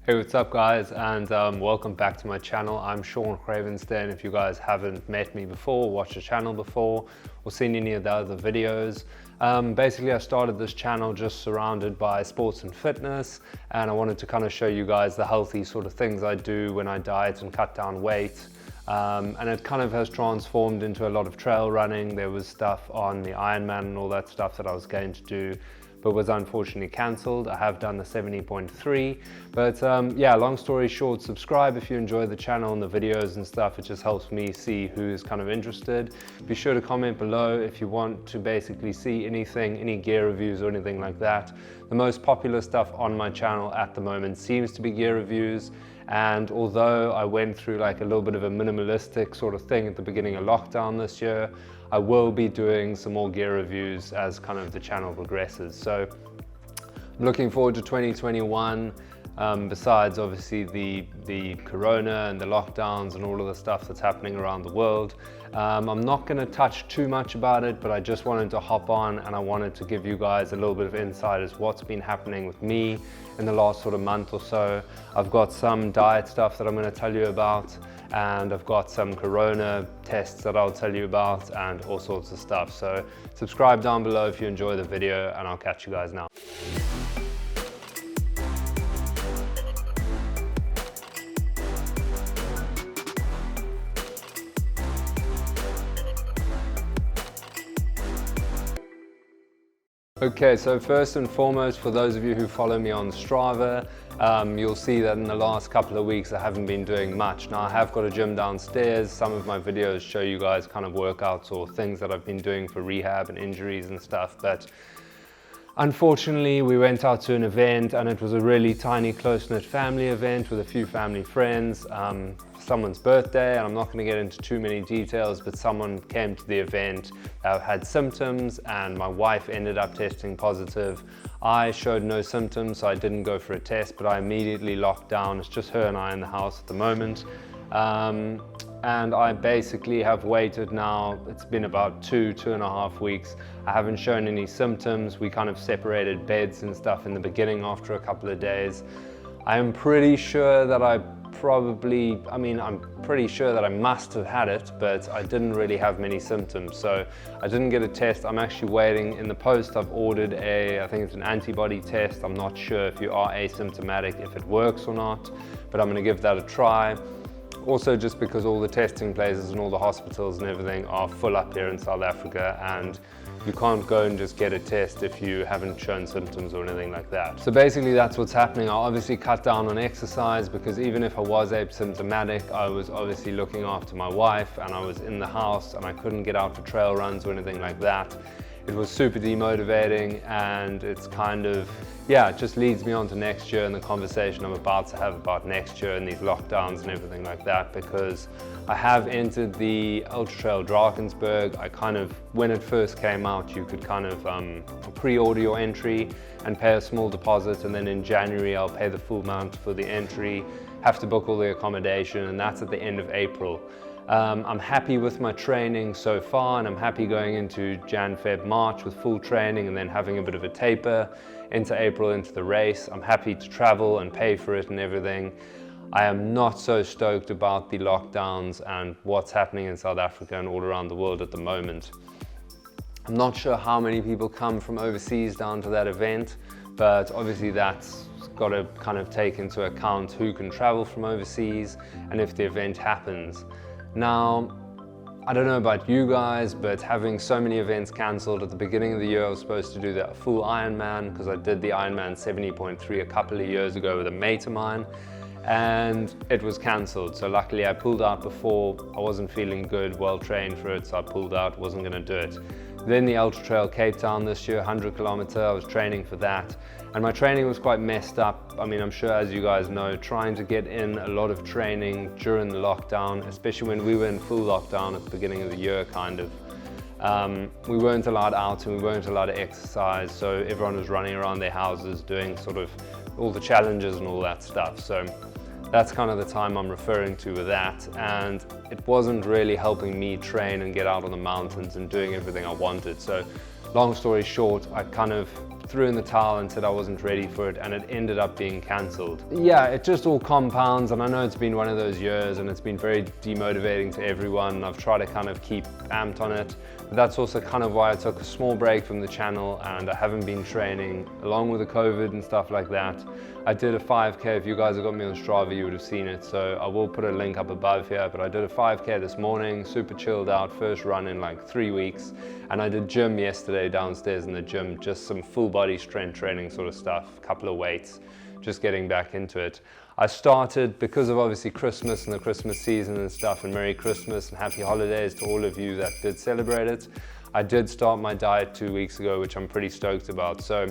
Hey, what's up guys, and welcome back to my channel. I'm Sean Cravenstein. If you guys haven't met me before, watched the channel before, or seen any of the other videos, basically I started this channel just surrounded by sports and fitness, and I wanted to kind of show you guys the healthy sort of things I do when I diet and cut down weight. And it kind of has transformed into a lot of trail running. There was stuff on the Ironman and all that stuff that I was going to do, but was unfortunately cancelled. I have done the 70.3, but yeah, long story short, subscribe if you enjoy the channel and the videos and stuff. It just helps me see who's kind of interested. Be sure to comment below if you want to basically see anything, any gear reviews or anything like that. The most popular stuff on my channel at the moment seems to be gear reviews. And although I went through like a little bit of a minimalistic sort of thing at the beginning of lockdown this year, I will be doing some more gear reviews as kind of the channel progresses. So I'm looking forward to 2021. Besides obviously the corona and the lockdowns and all of the stuff that's happening around the world. I'm not going to touch too much about it, but I just wanted to hop on and I wanted to give you guys a little bit of insight as what's been happening with me in the last sort of month or so. I've got some diet stuff that I'm going to tell you about, and I've got some corona tests that I'll tell you about and all sorts of stuff. So subscribe down below if you enjoy the video, and I'll catch you guys now. Okay, so first and foremost, for those of you who follow me on Strava, you'll see that in the last couple of weeks I haven't been doing much. Now I have got a gym downstairs. Some of my videos show you guys kind of workouts or things that I've been doing for rehab and injuries and stuff, but unfortunately we went out to an event and it was a really tiny close-knit family event with a few family friends. Someone's birthday, and I'm not going to get into too many details, but someone came to the event, had symptoms, and my wife ended up testing positive. I showed no symptoms, so I didn't go for a test, but I immediately locked down. It's just her and I in the house at the moment. And I basically have waited now, it's been about 2.5 weeks. I haven't shown any symptoms. We kind of separated beds and stuff in the beginning after a couple of days. I am pretty sure that I'm pretty sure that I must have had it, but I didn't really have many symptoms, so I didn't get a test. I'm actually waiting. In the post I've ordered I think it's an antibody test. I'm not sure if you are asymptomatic if it works or not, but I'm going to give that a try. Also, just because all the testing places and all the hospitals and everything are full up here in South Africa, and you can't go and just get a test if you haven't shown symptoms or anything like that. So basically that's what's happening. I obviously cut down on exercise because even if I was asymptomatic, I was obviously looking after my wife and I was in the house and I couldn't get out to trail runs or anything like that. It was super demotivating, and it's kind of, yeah, it just leads me on to next year and the conversation I'm about to have about next year and these lockdowns and everything like that, because I have entered the Ultra Trail Drakensberg. I kind of, when it first came out, you could kind of pre-order your entry and pay a small deposit, and then in January I'll pay the full amount for the entry, have to book all the accommodation, and that's at the end of April. I'm happy with my training so far, and I'm happy going into Jan, Feb, March with full training and then having a bit of a taper into April into the race. I'm happy to travel and pay for it and everything. I am not so stoked about the lockdowns and what's happening in South Africa and all around the world at the moment. I'm not sure how many people come from overseas down to that event, but obviously that's got to kind of take into account who can travel from overseas and if the event happens. Now, I don't know about you guys, but having so many events cancelled at the beginning of the year, I was supposed to do the full Ironman because I did the Ironman 70.3 a couple of years ago with a mate of mine, and it was cancelled. So luckily I pulled out before. I wasn't feeling good, well trained for it, so I pulled out, wasn't going to do it. Then the Ultra Trail Cape Town this year, 100 kilometer, I was training for that. And my training was quite messed up. I mean, I'm sure as you guys know, trying to get in a lot of training during the lockdown, especially when we were in full lockdown at the beginning of the year kind of. We weren't allowed out and we weren't allowed to exercise, so everyone was running around their houses doing sort of all the challenges and all that stuff. So that's kind of the time I'm referring to with that, and it wasn't really helping me train and get out on the mountains and doing everything I wanted. So long story short, I kind of threw in the towel and said I wasn't ready for it, and it ended up being cancelled. Yeah, it just all compounds, and I know it's been one of those years and it's been very demotivating to everyone. I've tried to kind of keep amped on it, but that's also kind of why I took a small break from the channel, and I haven't been training along with the COVID and stuff like that. I did a 5K. If you guys have got me on Strava, you would have seen it, so I will put a link up above here, but I did a 5K this morning, super chilled out, first run in like 3 weeks, and I did gym yesterday downstairs in the gym, just some full body strength training sort of stuff, a couple of weights, just getting back into it. I started, because of obviously Christmas and the Christmas season and stuff, and Merry Christmas and Happy Holidays to all of you that did celebrate it. I did start my diet 2 weeks ago, which I'm pretty stoked about. So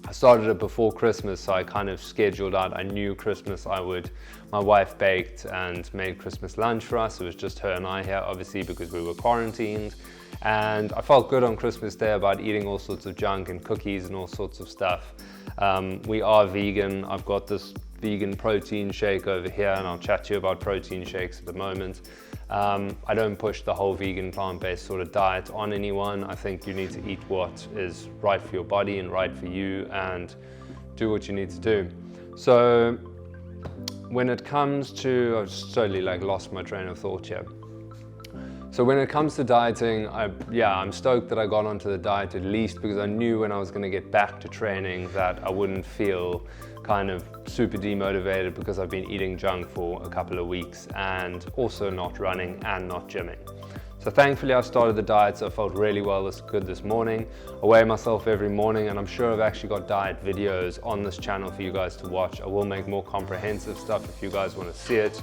I started it before Christmas, so I kind of scheduled out. I knew Christmas my wife baked and made Christmas lunch for us. It was just her and I here, obviously, because we were quarantined. And I felt good on Christmas Day about eating all sorts of junk and cookies and all sorts of stuff. We are vegan. I've got this vegan protein shake over here, and I'll chat to you about protein shakes at the moment. I don't push the whole vegan plant-based sort of diet on anyone. I think you need to eat what is right for your body and right for you, and do what you need to do. So when it comes to, I've just totally like lost my train of thought here. So when it comes to dieting, I'm stoked that I got onto the diet, at least because I knew when I was going to get back to training that I wouldn't feel kind of super demotivated, because I've been eating junk for a couple of weeks and also not running and not gymming. So thankfully I started the diet, so I felt really good this morning. I weigh myself every morning, and I'm sure I've actually got diet videos on this channel for you guys to watch. I will make more comprehensive stuff if you guys want to see it.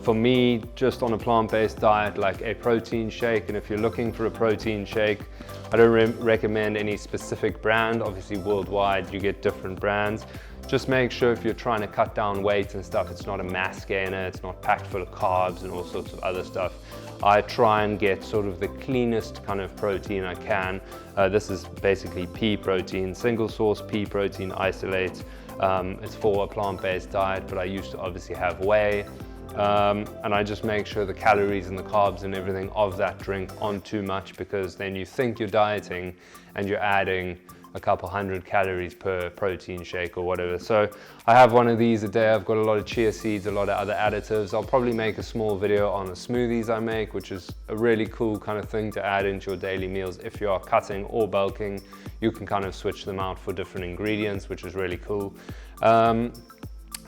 For me, just on a plant-based diet, like a protein shake, and if you're looking for a protein shake, I don't recommend any specific brand. Obviously worldwide you get different brands. Just make sure if you're trying to cut down weight and stuff, it's not a mass gainer, it's not packed full of carbs and all sorts of other stuff. I try and get sort of the cleanest kind of protein I can. This is basically pea protein, single source pea protein isolate. It's for a plant-based diet, but I used to obviously have whey. And I just make sure the calories and the carbs and everything of that drink aren't too much, because then you think you're dieting and you're adding a couple hundred calories per protein shake or whatever. So I have one of these a day. I've got a lot of chia seeds, a lot of other additives. I'll probably make a small video on the smoothies I make, which is a really cool kind of thing to add into your daily meals. If you are cutting or bulking, you can kind of switch them out for different ingredients, which is really cool.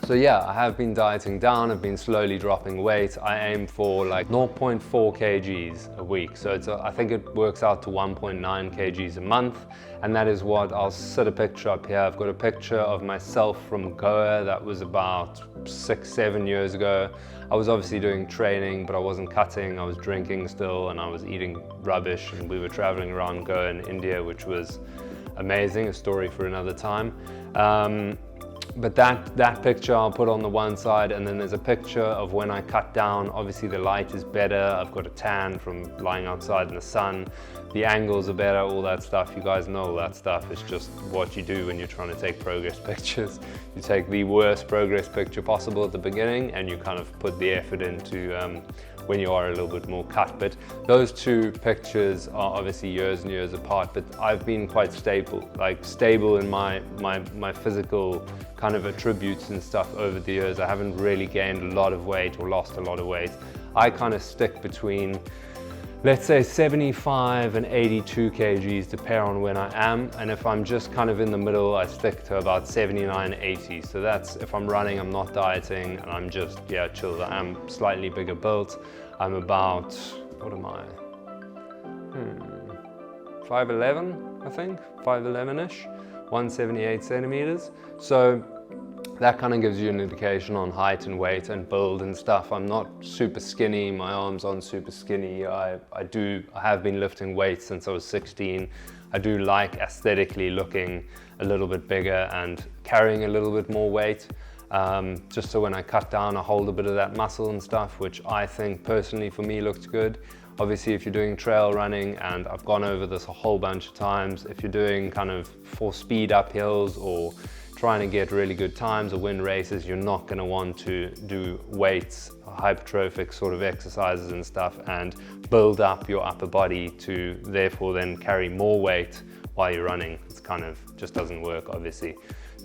So yeah, I have been dieting down. I've been slowly dropping weight. I aim for like 0.4 kgs a week. So I think it works out to 1.9 kgs a month. And that is what, I'll set a picture up here. I've got a picture of myself from Goa. That was about 6-7 years ago. I was obviously doing training, but I wasn't cutting. I was drinking still, and I was eating rubbish. And we were traveling around Goa in India, which was amazing, a story for another time. But that picture I'll put on the one side, and then there's a picture of when I cut down. Obviously the light is better. I've got a tan from lying outside in the sun. The angles are better, all that stuff. You guys know all that stuff. It's just what you do when you're trying to take progress pictures. You take the worst progress picture possible at the beginning, and you kind of put the effort into when you are a little bit more cut. But those two pictures are obviously years and years apart, but I've been quite stable in my physical kind of attributes and stuff over the years. I haven't really gained a lot of weight or lost a lot of weight. I kind of stick between, let's say 75 and 82 kgs, depending on when I am. And if I'm just kind of in the middle, I stick to about 79, 80. So that's if I'm running, I'm not dieting, and I'm just, yeah, chilled. I'm slightly bigger built. I'm about, what am I? 5'11", I think, 5'11"-ish, 178 centimeters. So that kind of gives you an indication on height and weight and build and stuff. I'm not super skinny, my arms aren't super skinny. I have been lifting weights since I was 16. I do like aesthetically looking a little bit bigger and carrying a little bit more weight. Just so when I cut down, I hold a bit of that muscle and stuff, which I think personally for me looks good. Obviously, if you're doing trail running, and I've gone over this a whole bunch of times, if you're doing kind of for speed up hills or trying to get really good times or win races, you're not going to want to do weights, hypertrophic sort of exercises and stuff, and build up your upper body to therefore then carry more weight while you're running. It's kind of just doesn't work, obviously.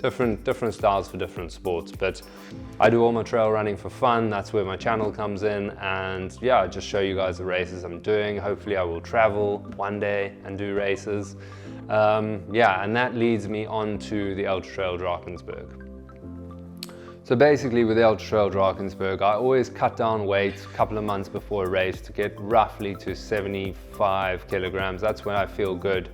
Different styles for different sports, but I do all my trail running for fun. That's where my channel comes in, and yeah, I just show you guys the races I'm doing. Hopefully I will travel one day and do races. Yeah, and that leads me on to the Ultra Trail Drakensberg. So basically with the Ultra Trail Drakensberg, I always cut down weight a couple of months before a race to get roughly to 75 kilograms. That's when I feel good.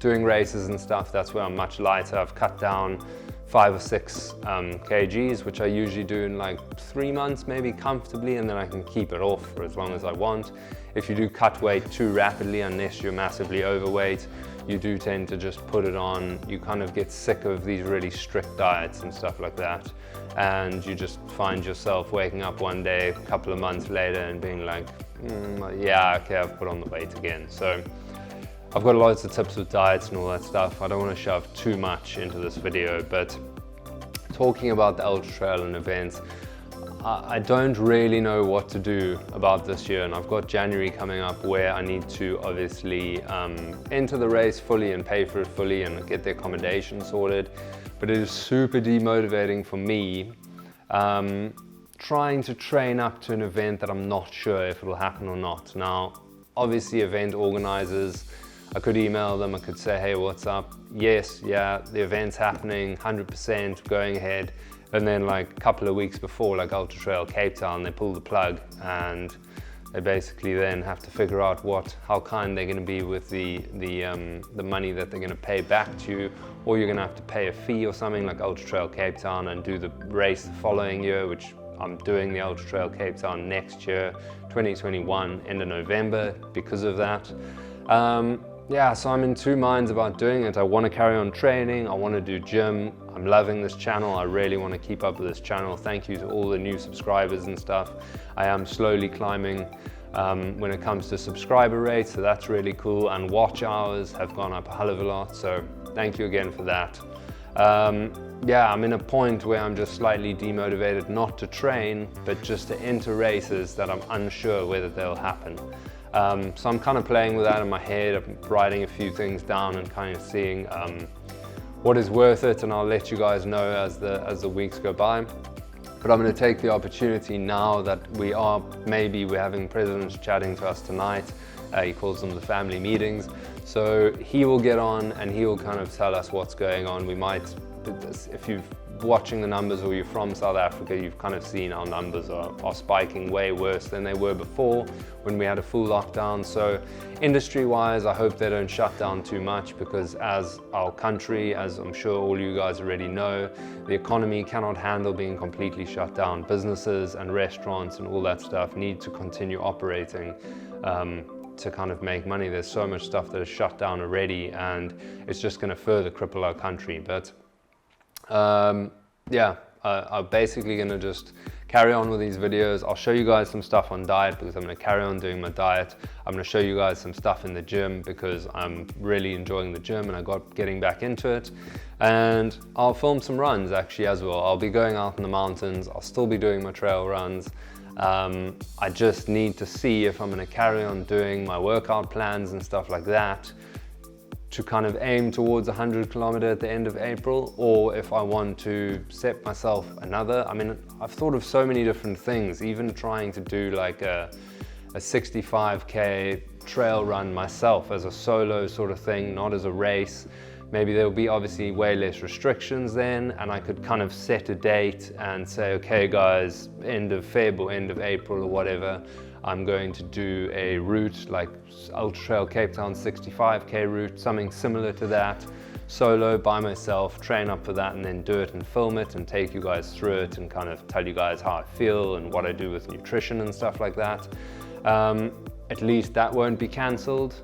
Doing races and stuff, that's where I'm much lighter. I've cut down 5 or 6 kgs, which I usually do in like 3 months, maybe comfortably, and then I can keep it off for as long as I want. If you do cut weight too rapidly, unless you're massively overweight, you do tend to just put it on. You kind of get sick of these really strict diets and stuff like that. And you just find yourself waking up one day, a couple of months later, and being like, yeah, okay, I've put on the weight again. So I've got loads of tips with diets and all that stuff. I don't want to shove too much into this video, but talking about the Ultra Trail and events, I don't really know what to do about this year, and I've got January coming up where I need to obviously enter the race fully and pay for it fully and get the accommodation sorted. But it is super demotivating for me trying to train up to an event that I'm not sure if it'll happen or not. Now, obviously event organizers, I could email them, I could say, hey, what's up? Yes, yeah, the event's happening, 100% going ahead. And then like a couple of weeks before, like Ultra Trail Cape Town, they pull the plug and they basically then have to figure out how kind they're going to be with the money that they're going to pay back to you, or you're going to have to pay a fee or something like Ultra Trail Cape Town and do the race the following year, which I'm doing the Ultra Trail Cape Town next year, 2021, end of November, because of that. Yeah, so I'm in 2 minds about doing it. I want to carry on training, I want to do gym. I'm loving this channel, I really want to keep up with this channel. Thank you to all the new subscribers and stuff. I am slowly climbing when it comes to subscriber rates, so that's really cool. And watch hours have gone up a hell of a lot, so thank you again for that. Yeah, I'm in a point where I'm just slightly demotivated not to train, but just to enter races that I'm unsure whether they'll happen. So I'm kind of playing with that in my head. I'm writing a few things down and kind of seeing what is worth it, and I'll let you guys know as the weeks go by. But I'm going to take the opportunity now that we're having presidents chatting to us tonight. He calls them the family meetings. So he will get on and he will kind of tell us what's going on. We might, if you're watching the numbers or you're from South Africa, you've kind of seen our numbers are spiking way worse than they were before when we had a full lockdown. So industry-wise, I hope they don't shut down too much, because as our country, as I'm sure all you guys already know, the economy cannot handle being completely shut down. Businesses and restaurants and all that stuff need to continue operating to kind of make money. There's so much stuff that is shut down already, and it's just going to further cripple our country. But yeah, I'm basically going to just carry on with these videos. I'll show you guys some stuff on diet, because I'm going to carry on doing my diet. I'm going to show you guys some stuff in the gym, because I'm really enjoying the gym and I got getting back into it. And I'll film some runs actually as well. I'll be going out in the mountains. I'll still be doing my trail runs. I just need to see if I'm going to carry on doing my workout plans and stuff like that to kind of aim towards 100 kilometer at the end of April, or if I want to set myself another. I mean, I've thought of so many different things, even trying to do like a 65k trail run myself as a solo sort of thing, not as a race. Maybe there'll be obviously way less restrictions then, and I could kind of set a date and say, okay guys, end of Feb or end of April or whatever, I'm going to do a route like Ultra Trail Cape Town 65k route, something similar to that, solo by myself, train up for that and then do it and film it and take you guys through it and kind of tell you guys how I feel and what I do with nutrition and stuff like that. At least that won't be cancelled,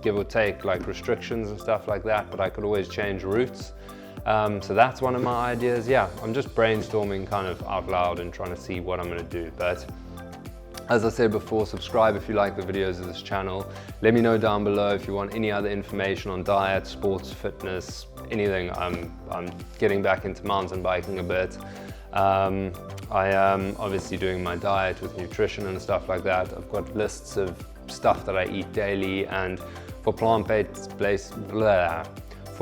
give or take like restrictions and stuff like that, but I could always change routes. So that's one of my ideas. Yeah, I'm just brainstorming kind of out loud and trying to see what I'm going to do. But as I said before, subscribe if you like the videos of this channel. Let me know down below if you want any other information on diet, sports, fitness, anything. I'm getting back into mountain biking a bit. I am obviously doing my diet with nutrition and stuff like that. I've got lists of stuff that I eat daily, and For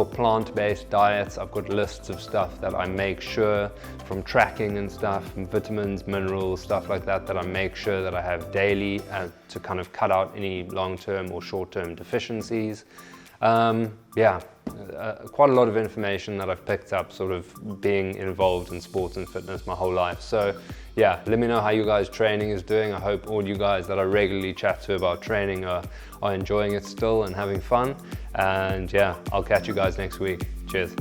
plant-based diets, I've got lists of stuff that I make sure, from tracking and stuff, and vitamins, minerals, stuff like that, that I make sure that I have daily to kind of cut out any long-term or short-term deficiencies. Yeah, quite a lot of information that I've picked up sort of being involved in sports and fitness my whole life. So yeah, let me know how you guys' training is doing. I hope all you guys that I regularly chat to about training are enjoying it still and having fun. And yeah, I'll catch you guys next week. Cheers.